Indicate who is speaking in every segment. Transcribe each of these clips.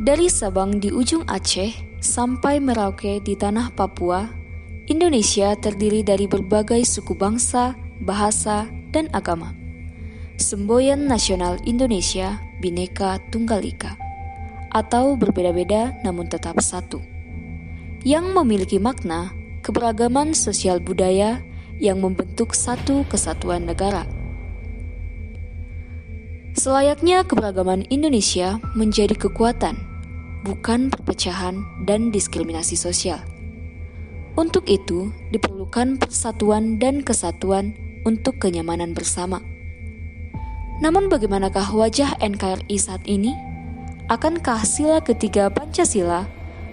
Speaker 1: Dari Sabang di ujung Aceh sampai Merauke di tanah Papua, Indonesia terdiri dari berbagai suku bangsa, bahasa, dan agama. Semboyan nasional Indonesia Bhinneka Tunggal Ika, atau berbeda-beda namun tetap satu, yang memiliki makna keberagaman sosial budaya yang membentuk satu kesatuan negara. Selayaknya keberagaman Indonesia menjadi kekuatan, bukan perpecahan dan diskriminasi sosial. Untuk itu, diperlukan persatuan dan kesatuan untuk kenyamanan bersama. Namun bagaimanakah wajah NKRI saat ini? Akankah sila ketiga Pancasila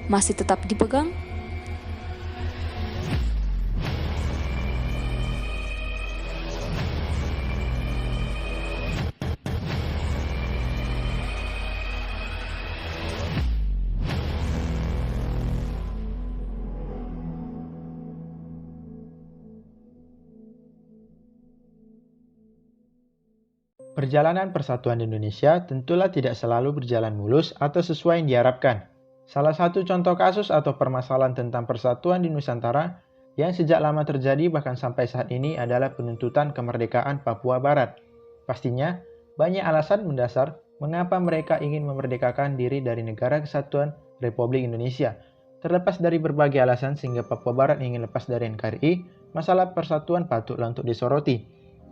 Speaker 1: masih tetap dipegang?
Speaker 2: Perjalanan persatuan Indonesia tentulah tidak selalu berjalan mulus atau sesuai yang diharapkan. Salah satu contoh kasus atau permasalahan tentang persatuan di Nusantara yang sejak lama terjadi bahkan sampai saat ini adalah penuntutan kemerdekaan Papua Barat. Pastinya, banyak alasan mendasar mengapa mereka ingin memerdekakan diri dari Negara Kesatuan Republik Indonesia. Terlepas dari berbagai alasan sehingga Papua Barat ingin lepas dari NKRI, masalah persatuan patutlah untuk disoroti.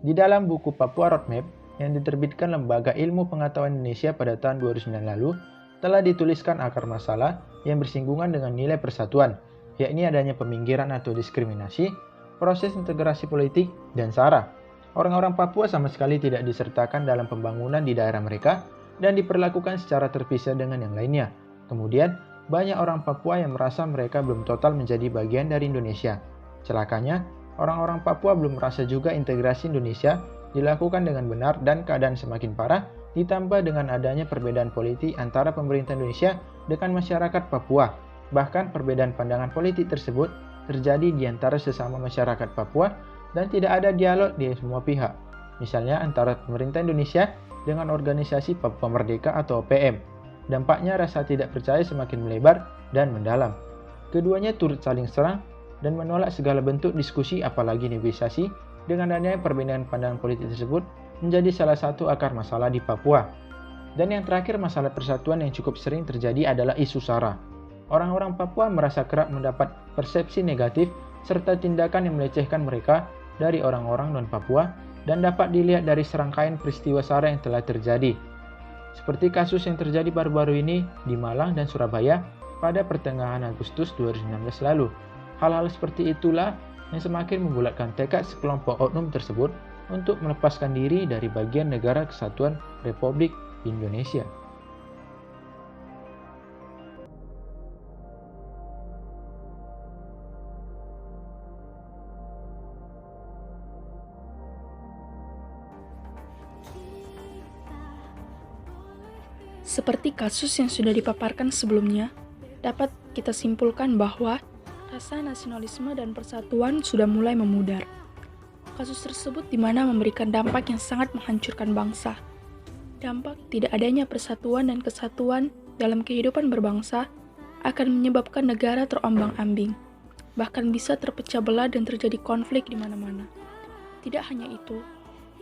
Speaker 2: Di dalam buku Papua Roadmap, yang diterbitkan Lembaga Ilmu Pengetahuan Indonesia pada tahun 2009 lalu, telah dituliskan akar masalah yang bersinggungan dengan nilai persatuan, yakni adanya peminggiran atau diskriminasi, proses integrasi politik, dan SARA. Orang-orang Papua sama sekali tidak disertakan dalam pembangunan di daerah mereka dan diperlakukan secara terpisah dengan yang lainnya. Kemudian, banyak orang Papua yang merasa mereka belum total menjadi bagian dari Indonesia. Celakanya, orang-orang Papua belum merasa juga integrasi Indonesia dilakukan dengan benar dan keadaan semakin parah, ditambah dengan adanya perbedaan politik antara pemerintah Indonesia dengan masyarakat Papua. Bahkan perbedaan pandangan politik tersebut terjadi di antara sesama masyarakat Papua dan tidak ada dialog di semua pihak. Misalnya antara pemerintah Indonesia dengan organisasi Papua Merdeka atau OPM. Dampaknya rasa tidak percaya semakin melebar dan mendalam. Keduanya turut saling serang dan menolak segala bentuk diskusi apalagi negosiasi. Dengan adanya perbedaan pandangan politik tersebut menjadi salah satu akar masalah di Papua. Dan yang terakhir, masalah persatuan yang cukup sering terjadi adalah isu SARA. Orang-orang Papua merasa kerap mendapat persepsi negatif serta tindakan yang melecehkan mereka dari orang-orang non-Papua dan dapat dilihat dari serangkaian peristiwa SARA yang telah terjadi. Seperti kasus yang terjadi baru-baru ini di Malang dan Surabaya pada pertengahan Agustus 2019 lalu. Hal-hal seperti itulah yang semakin membulatkan tekad sekelompok oknum tersebut untuk melepaskan diri dari bagian Negara Kesatuan Republik Indonesia.
Speaker 3: Seperti kasus yang sudah dipaparkan sebelumnya, dapat kita simpulkan bahwa rasa nasionalisme dan persatuan sudah mulai memudar. Kasus tersebut di mana memberikan dampak yang sangat menghancurkan bangsa. Dampak tidak adanya persatuan dan kesatuan dalam kehidupan berbangsa akan menyebabkan negara terombang-ambing, bahkan bisa terpecah belah dan terjadi konflik di mana-mana. Tidak hanya itu,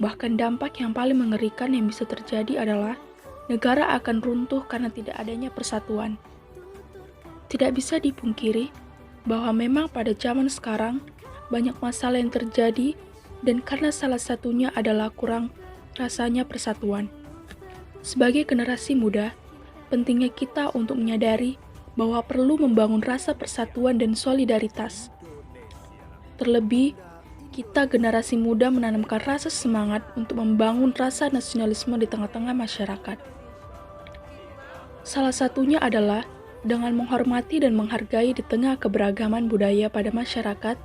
Speaker 3: bahkan dampak yang paling mengerikan yang bisa terjadi adalah negara akan runtuh karena tidak adanya persatuan. Tidak bisa dipungkiri bahwa memang pada zaman sekarang banyak masalah yang terjadi dan karena salah satunya adalah kurang rasanya persatuan. Sebagai generasi muda, pentingnya kita untuk menyadari bahwa perlu membangun rasa persatuan dan solidaritas. Terlebih, kita generasi muda menanamkan rasa semangat untuk membangun rasa nasionalisme di tengah-tengah masyarakat. Salah satunya adalah dengan menghormati dan menghargai di tengah keberagaman budaya pada masyarakat.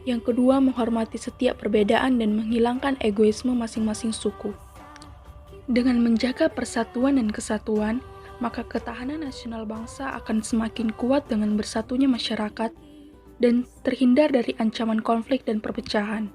Speaker 3: Yang kedua, menghormati setiap perbedaan dan menghilangkan egoisme masing-masing suku. Dengan menjaga persatuan dan kesatuan, maka ketahanan nasional bangsa akan semakin kuat dengan bersatunya masyarakat dan terhindar dari ancaman konflik dan perpecahan.